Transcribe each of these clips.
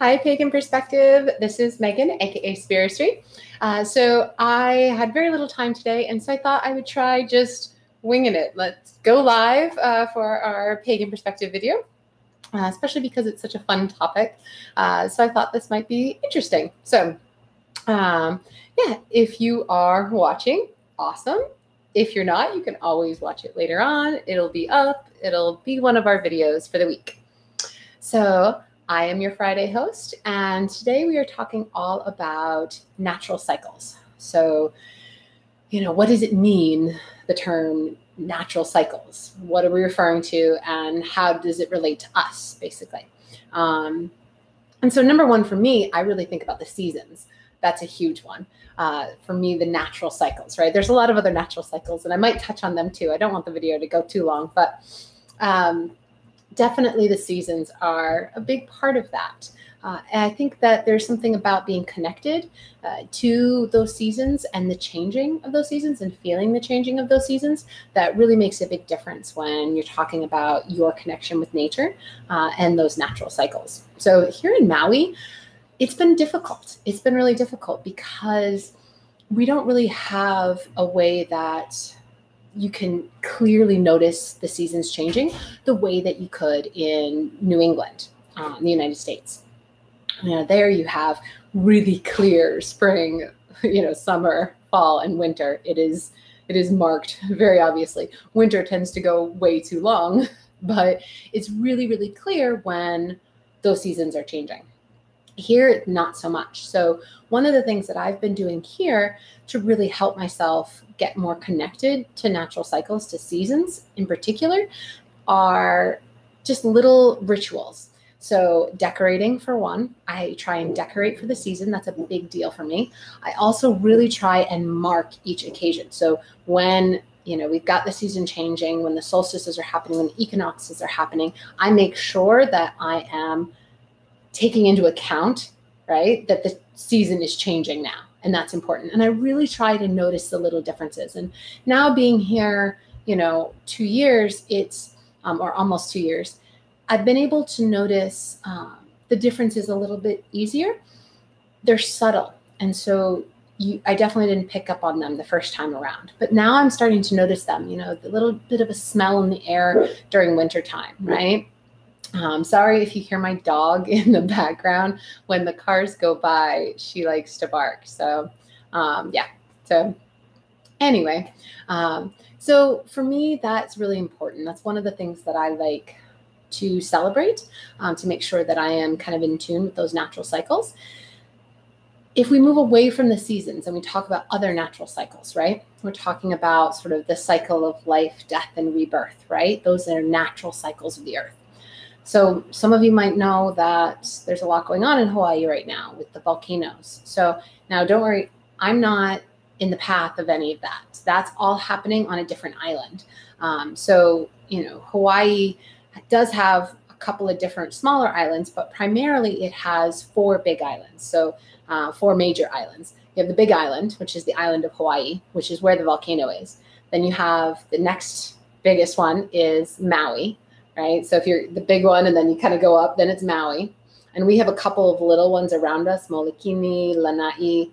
Hi, Pagan Perspective. This is Megan, aka Spiristry. So I had very little time today, and so I thought I would try just winging it. Let's go live for our Pagan Perspective video, especially because it's such a fun topic. So I thought this might be interesting. So yeah, if you are watching, awesome. If you're not, you can always watch it later on. It'll be up. It'll be one of our videos for the week. So I am your Friday host, and today we are talking all about natural cycles. So, what does it mean, the term natural cycles? What are we referring to, and how does it relate to us, basically? And so number one for me, I really think about the seasons. That's a huge one. For me, the natural cycles, right? There's a lot of other natural cycles, and I might touch on them too. I don't want the video to go too long, but definitely the seasons are a big part of that. And I think that there's something about being connected to those seasons and the changing of those seasons and feeling the changing of those seasons that really makes a big difference when you're talking about your connection with nature and those natural cycles. So here in Maui, it's been difficult. It's been really difficult because we don't really have a way that you can clearly notice the seasons changing the way that you could in New England, in the United States. There you have really clear spring, summer, fall, and winter. It is marked very obviously. Winter tends to go way too long, but it's really, really clear when those seasons are changing. Here, not so much. So one of the things that I've been doing here to really help myself get more connected to natural cycles, to seasons in particular, are just little rituals. So decorating, for one, I try and decorate for the season. That's a big deal for me. I also really try and mark each occasion. So when we've got the season changing, when the solstices are happening, when the equinoxes are happening, I make sure that I am taking into account, right, that the season is changing now. And that's important. And I really try to notice the little differences. And now being here, 2 years, or almost 2 years, I've been able to notice the differences a little bit easier. They're subtle. And so I definitely didn't pick up on them the first time around. But now I'm starting to notice them, the little bit of a smell in the air during wintertime, right? Sorry if you hear my dog in the background. When the cars go by, she likes to bark. So, yeah. So anyway, so for me, that's really important. That's one of the things that I like to celebrate, to make sure that I am kind of in tune with those natural cycles. If we move away from the seasons and we talk about other natural cycles, right? We're talking about sort of the cycle of life, death, and rebirth, right? Those are natural cycles of the earth. So some of you might know that there's a lot going on in Hawaii right now with the volcanoes. So now don't worry, I'm not in the path of any of that. That's all happening on a different island. Hawaii does have a couple of different smaller islands, but primarily it has 4 big islands. So 4 major islands. You have the Big Island, which is the island of Hawaii, which is where the volcano is. Then you have the next biggest one is Maui. Right? So if you're the big one and then you kind of go up, then it's Maui. And we have a couple of little ones around us, Molokini, Lanai,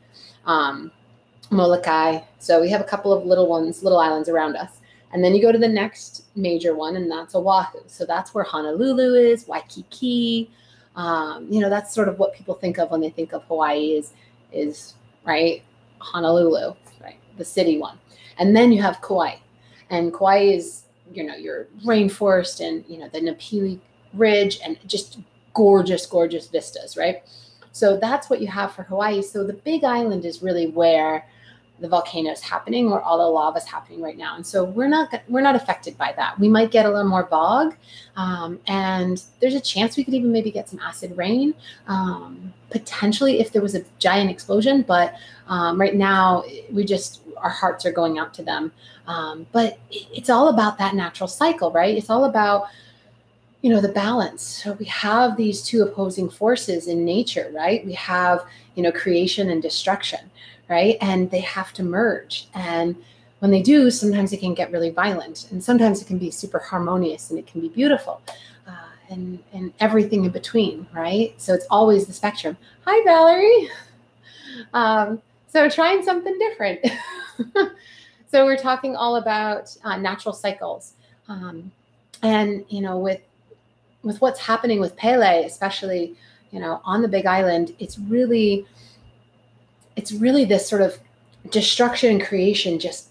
Molokai. So we have a couple of little islands around us. And then you go to the next major one, and that's Oahu. So that's where Honolulu is, Waikiki. That's sort of what people think of when they think of Hawaii is right, Honolulu, right, the city one. And then you have Kauai. And Kauai is your rainforest and, the Napili Ridge and just gorgeous, gorgeous vistas, right? So that's what you have for Hawaii. So the Big Island is really where the volcano is happening, where all the lava is happening right now. And so we're not affected by that. We might get a little more fog, and there's a chance we could even maybe get some acid rain, potentially if there was a giant explosion. But right now, our hearts are going out to them. But it's all about that natural cycle, right? It's all about, the balance. So we have these 2 opposing forces in nature, right? We have, creation and destruction, right? And they have to merge. And when they do, sometimes it can get really violent, and sometimes it can be super harmonious and it can be beautiful. and everything in between, right? So it's always the spectrum. Hi, Valerie. So trying something different. So we're talking all about natural cycles. And, with what's happening with Pele, especially, on the Big Island, it's really this sort of destruction and creation just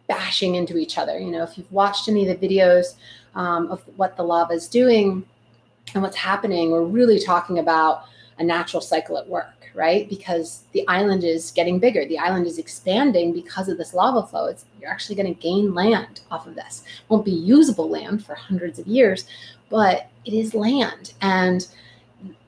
bashing into each other. If you've watched any of the videos of what the lava is doing and what's happening, we're really talking about a natural cycle at work, right? Because the island is getting bigger. The island is expanding because of this lava flow. You're actually going to gain land off of this. It won't be usable land for hundreds of years, but it is land. And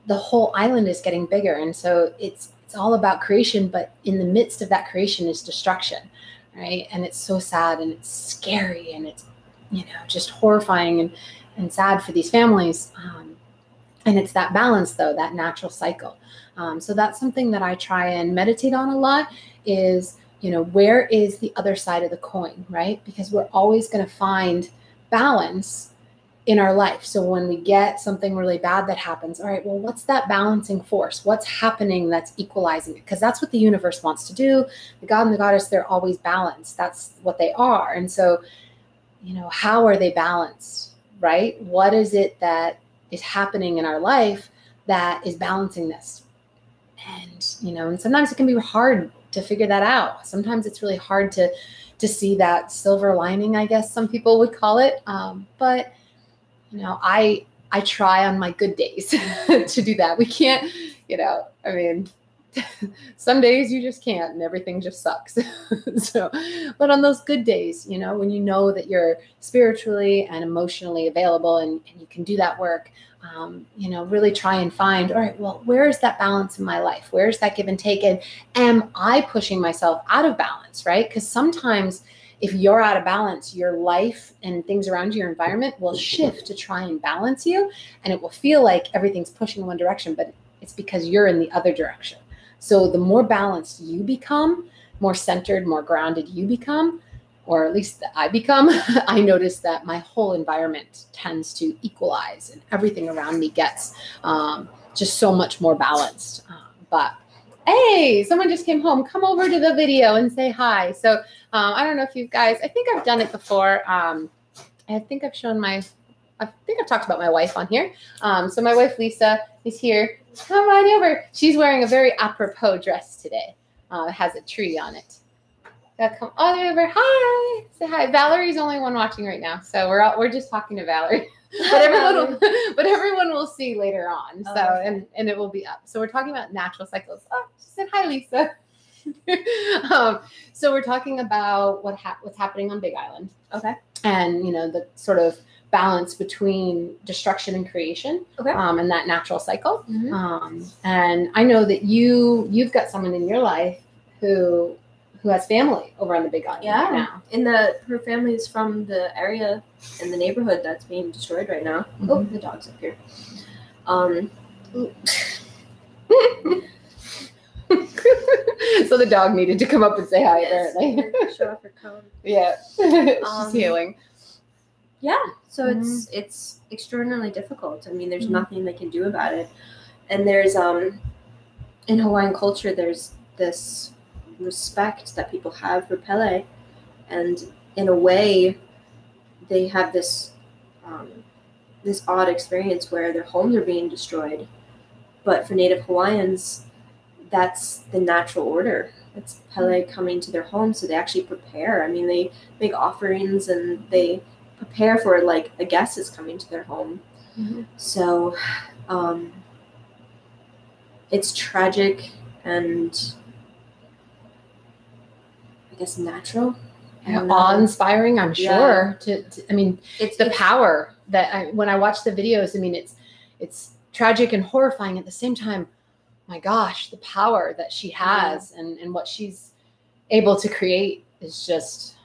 the whole island is getting bigger. And so it's all about creation, but in the midst of that creation is destruction, right? And it's so sad and it's scary and it's, just horrifying and sad for these families. And it's that balance, though, that natural cycle. So that's something that I try and meditate on a lot is, where is the other side of the coin, right? Because we're always going to find balance in our life. So when we get something really bad that happens, all right, well, what's that balancing force? What's happening that's equalizing it? Because that's what the universe wants to do. The God and the goddess, they're always balanced. That's what they are. And so, how are they balanced, right? What is it that is happening in our life that is balancing this? And sometimes it can be hard to figure that out. Sometimes it's really hard to see that silver lining, I guess some people would call it. But I try on my good days to do that. We can't, some days you just can't and everything just sucks. But on those good days, when you know that you're spiritually and emotionally available and you can do that work, really try and find, all right, well, where is that balance in my life? Where is that give and take? And am I pushing myself out of balance, right? Because sometimes if you're out of balance, your life and things around you, your environment will shift to try and balance you. And it will feel like everything's pushing in one direction, but it's because you're in the other direction. So the more balanced you become, more centered, more grounded you become, or at least that I become, I notice that my whole environment tends to equalize and everything around me gets just so much more balanced. But hey, someone just came home. Come over to the video and say hi. So I don't know if you guys, I think I've done it before. I think I've talked about my wife on here. So my wife, Lisa, is here. Come on over. She's wearing a very apropos dress today. It has a tree on it. Come on over. Hi. Say hi. Valerie's only one watching right now. So we're just talking to Valerie. But everyone will see later on. So okay. and it will be up. So we're talking about natural cycles. Oh, she said hi, Lisa. So we're talking about what's happening on Big Island. Okay. And the sort of balance between destruction and creation. Okay. And that natural cycle. Mm-hmm. And I know that you've got someone in your life who has family over on the Big Island right now. Her family is from the area in the neighborhood that's being destroyed right now. Mm-hmm. Oh, the dog's up here. So the dog needed to come up and say hi, apparently. Show off her cone. Yeah. She's healing. Yeah. So it's extraordinarily difficult. I mean, there's nothing they can do about it. And there's in Hawaiian culture there's this respect that people have for Pele, and in a way they have this odd experience where their homes are being destroyed, but for Native Hawaiians that's the natural order. It's Pele coming to their home, so they actually prepare. I mean, they make offerings and they prepare for like a guest is coming to their home. Mm-hmm. So it's tragic and I guess natural. Awe-inspiring, I'm sure. I mean, it's the power that when I watch the videos, I mean, it's tragic and horrifying at the same time. My gosh, the power that she has and what she's able to create is just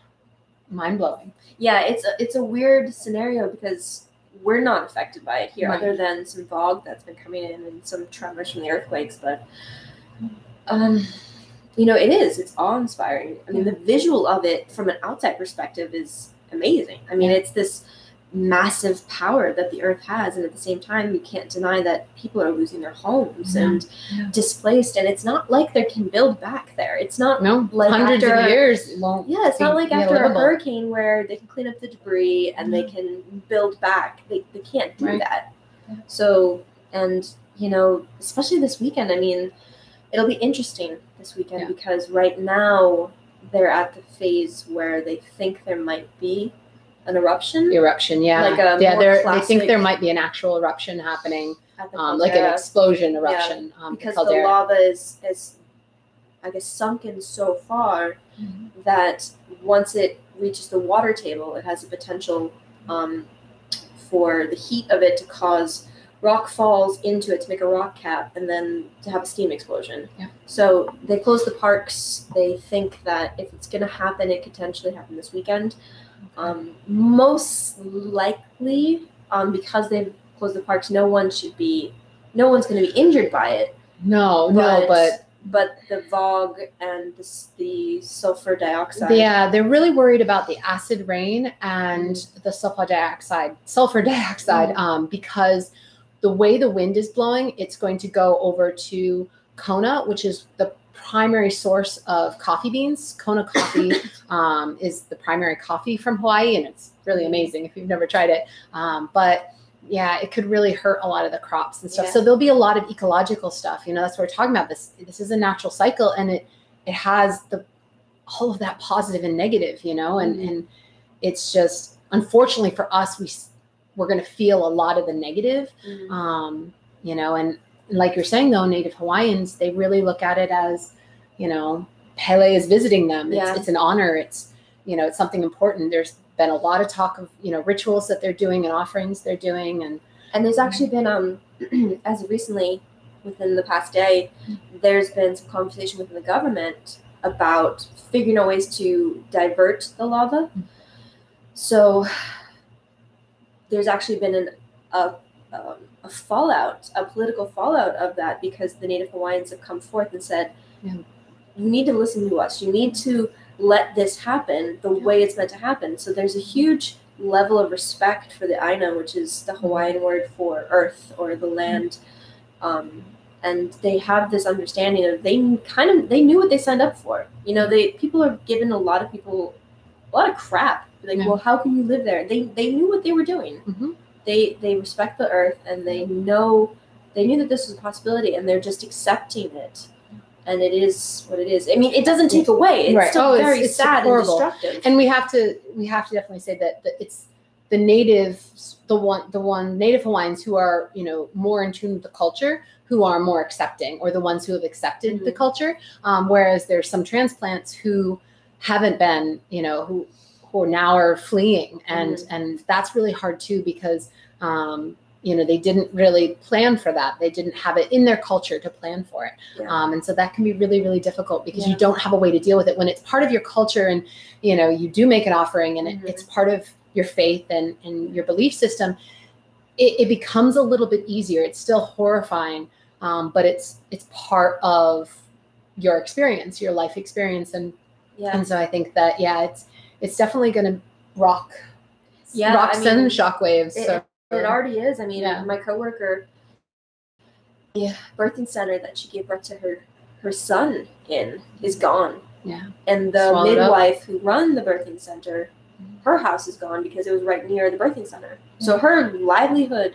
mind-blowing. Yeah, it's a weird scenario because we're not affected by it here, right, other than some fog that's been coming in and some tremors from the earthquakes. But it's awe-inspiring. I mean, the visual of it from an outside perspective is amazing. I mean, it's this massive power that the earth has, and at the same time you can't deny that people are losing their homes and displaced, and it's not like they can build back there. It's not like hundreds of years it won't it's not like after livable. a hurricane where they can clean up the debris and they can build back. They can't do that. So, and especially this weekend, I mean, it'll be interesting this weekend because right now they're at the phase where they think there might be an eruption, like a they think there might be an actual eruption happening, like an explosion eruption, because the lava is I guess sunken so far that once it reaches the water table, it has a potential for the heat of it to cause rock falls into it to make a rock cap and then to have a steam explosion. So they close the parks. They think that if it's going to happen, it could potentially happen this weekend. Most likely, because they've closed the parks, no one's going to be injured by it. But the VOG and the sulfur dioxide. Yeah, they're really worried about the acid rain and the sulfur dioxide, because the way the wind is blowing, it's going to go over to Kona, which is the primary source of coffee beans. Kona coffee is the primary coffee from Hawaii, and it's really amazing if you've never tried it. But yeah, it could really hurt a lot of the crops and stuff. So there'll be a lot of ecological stuff. That's what we're talking about. This is a natural cycle, and it has all of that positive and negative, and it's just, unfortunately for us, we're going to feel a lot of the negative, and like you're saying, though, Native Hawaiians, they really look at it as, Pele is visiting them. It's an honor. It's something important. There's been a lot of talk of, rituals that they're doing and offerings they're doing. And there's actually been, as of recently, within the past day, there's been some conversation within the government about figuring out ways to divert the lava. So there's actually been a political fallout of that, because the Native Hawaiians have come forth and said, you need to listen to us. You need to let this happen the way it's meant to happen. So there's a huge level of respect for the Aina, which is the Hawaiian word for earth or the land. And they have this understanding of they knew what they signed up for. People are giving a lot of crap. Like, well, how can you live there? They knew what they were doing. They respect the earth, and they knew that this was a possibility, and they're just accepting it. And it is what it is. I mean, it doesn't take away. It's still very sad and destructive. And we have to definitely say that it's the natives, the one Native Hawaiians who are, more in tune with the culture, who are more accepting, or the ones who have accepted the culture. Whereas there's some transplants who haven't been, who now are fleeing, and that's really hard too, because they didn't really plan for that. They didn't have it in their culture to plan for it. And so that can be really, really difficult, because you don't have a way to deal with it when it's part of your culture, and, you do make an offering, and it's part of your faith and your belief system. It becomes a little bit easier. It's still horrifying, but it's part of your experience, your life experience. And so I think that, it's definitely going to rock send shockwaves. It already is. I mean, my coworker, the birthing center that she gave birth to her son in is gone. And the midwife who run the birthing center, her house is gone because it was right near the birthing center. So her livelihood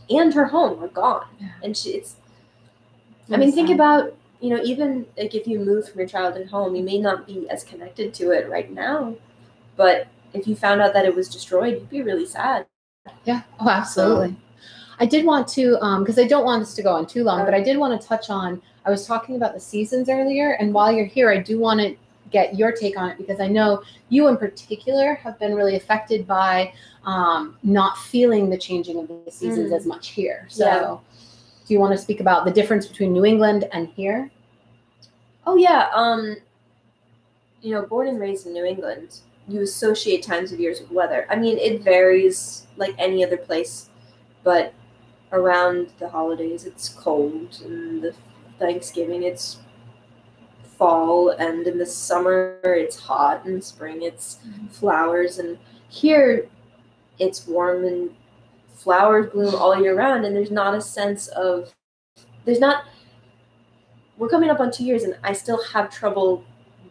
and her home are gone. And think about, even like if you move from your childhood home, you may not be as connected to it right now, but if you found out that it was destroyed, you'd be really sad. Yeah. Oh, absolutely. I did want to, because I don't want this to go on too long, but I did want to touch on, I was talking about the seasons earlier, and while you're here, I do want to get your take on it, because I know you in particular have been really affected by not feeling the changing of the seasons as much here. So do you want to speak about the difference between New England and here? Oh, yeah. Born and raised in New England, you associate times of years with weather. I mean, it varies like any other place, but around the holidays, it's cold, and the Thanksgiving, it's fall, and in the summer, it's hot, and in spring, it's flowers. And here, it's warm and flowers bloom all year round, and there's not a sense of, we're coming up on 2 years and I still have trouble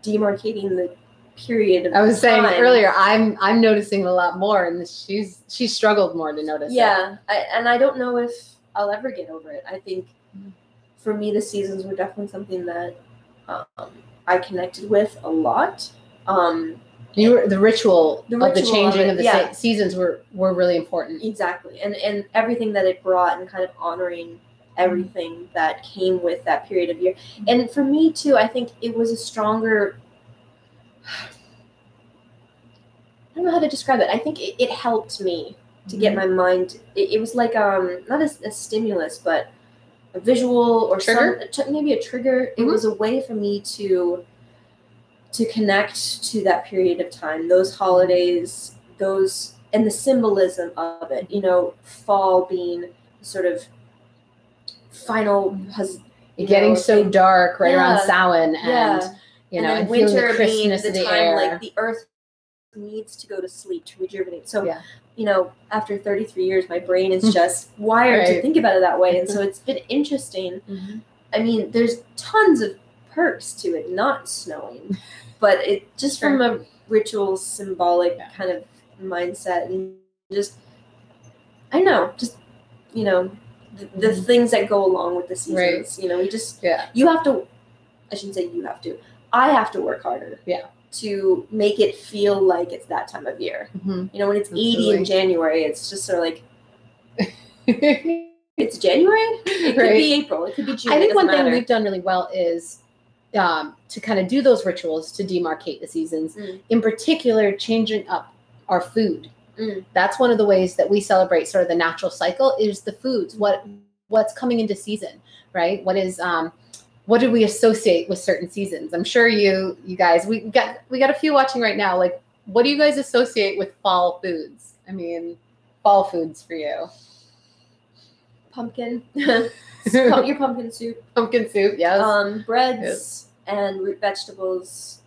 demarcating the period of I was time. saying earlier, I'm noticing a lot more, and she's struggled more to notice. Yeah, and I don't know if I'll ever get over it. I think for me, the seasons were definitely something that I connected with a lot. The ritual of the changing of the seasons were really important. Exactly, and everything that it brought, and kind of honoring everything that came with that period of year. And for me too, I think it was a stronger, I don't know how to describe it. I think it helped me to get my mind, it was like not a stimulus, but a visual or maybe a trigger. It was a way for me to connect to that period of time, those holidays, and the symbolism of it. Fall being sort of final, getting so dark right around Samhain, and and winter the crispness being the of the time air. like the earth needs to go to sleep to rejuvenate. So after 33 years, my brain is just wired to think about it that way, and so it's been interesting. I mean, there's tons of perks to it not snowing, but it just from a ritual symbolic kind of mindset, and just I don't know, just the things that go along with the seasons. We just you have to, I shouldn't say you have to, I have to work harder to make it feel like it's that time of year. When it's 80 in January, it's just sort of like it's January. It could be April. It could be June. I think one thing we've done really well is to kind of do those rituals to demarcate the seasons. In particular, changing up our food. That's one of the ways that we celebrate sort of the natural cycle is the foods. What's coming into season, right? What do we associate with certain seasons? I'm sure you guys, we got a few watching right now. Like, what do you guys associate with fall foods? I mean, fall foods for you. Pumpkin. Your pumpkin soup. Pumpkin soup, yes. Breads and root vegetables.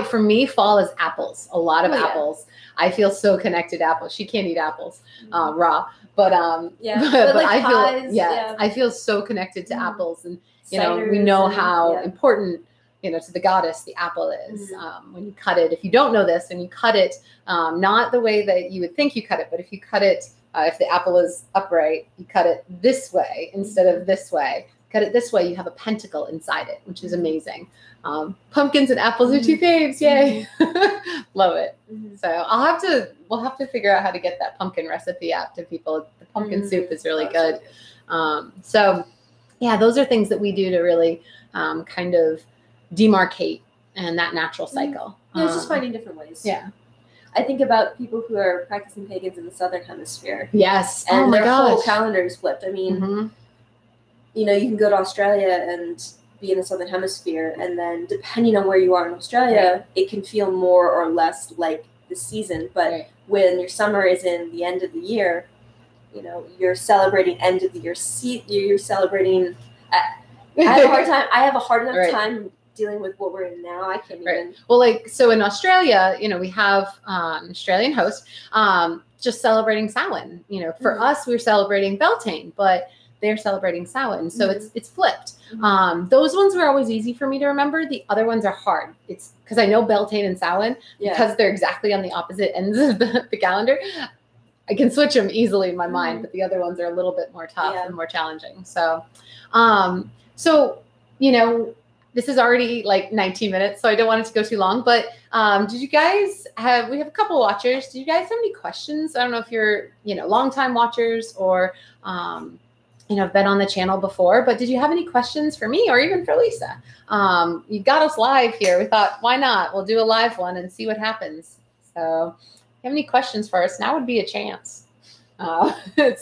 For me, fall is apples. A lot of apples. I feel so connected to apples. She can't eat apples raw, but I feel so connected to apples, and we know how important to the goddess the apple is. When you cut it, if you don't know this, and you cut it not the way that you would think you cut it, but if you cut it, if the apple is upright, you cut it this way instead of this way. Cut it this way, you have a pentacle inside it, which is amazing. Pumpkins and apples are two faves, yay! Love it. So we'll have to figure out how to get that pumpkin recipe out to people. The pumpkin soup is really good. Those are things that we do to really kind of demarcate and that natural cycle. It's just finding different ways. Yeah. I think about people who are practicing pagans in the southern hemisphere. Yes. And their whole calendar is flipped. I mean, you can go to Australia and be in the southern hemisphere, and then depending on where you are in Australia, it can feel more or less like the season. But when your summer is in the end of the year, you're celebrating end of the year. You're celebrating. I have a hard enough time dealing with what we're in now. I can't even. Well, so in Australia, we have an Australian host just celebrating Samhain. For us, we're celebrating Beltane, but they're celebrating Samhain, so it's flipped. Those ones were always easy for me to remember. The other ones are hard. It's because I know Beltane and Samhain because they're exactly on the opposite ends of the calendar. I can switch them easily in my mind, but the other ones are a little bit more tough and more challenging. So, this is already like 19 minutes, so I don't want it to go too long. But did you guys we have a couple watchers. Do you guys have any questions? I don't know if you're, longtime watchers or, been on the channel before, but did you have any questions for me or even for Lisa? You got us live here. We thought, why not? We'll do a live one and see what happens. So if you have any questions for us, now would be a chance. Because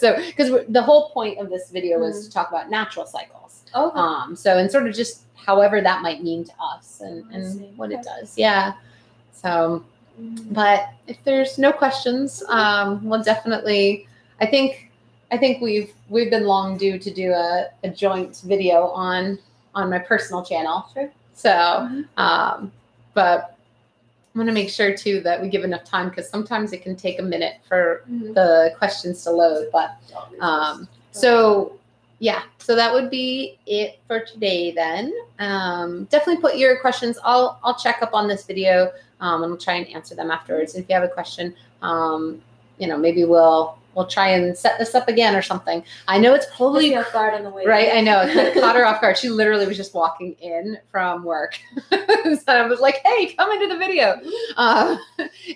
the whole point of this video was to talk about natural cycles. And sort of just however that might mean to us and what it does. Yeah. So, but if there's no questions, we'll definitely, I think we've been long due to do a joint video on my personal channel. Sure. So, but I'm going to make sure too that we give enough time because sometimes it can take a minute for the questions to load. But so yeah, so that would be it for today then. Definitely put your questions. I'll check up on this video and we'll try and answer them afterwards. If you have a question, maybe we'll try and set this up again or something. I know it's probably off guard on the way. Right, I know. It caught her off guard. She literally was just walking in from work. So I was like, hey, come into the video.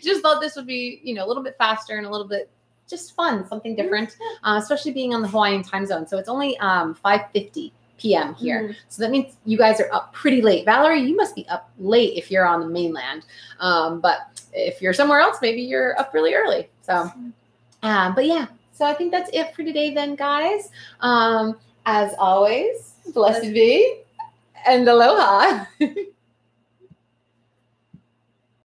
Just thought this would be, a little bit faster and a little bit just fun, something different, especially being on the Hawaiian time zone. So it's only 5:50 p.m. here. So that means you guys are up pretty late. Valerie, you must be up late if you're on the mainland. But if you're somewhere else, maybe you're up really early. So, but yeah, so I think that's it for today then, guys. As always, blessed be and aloha.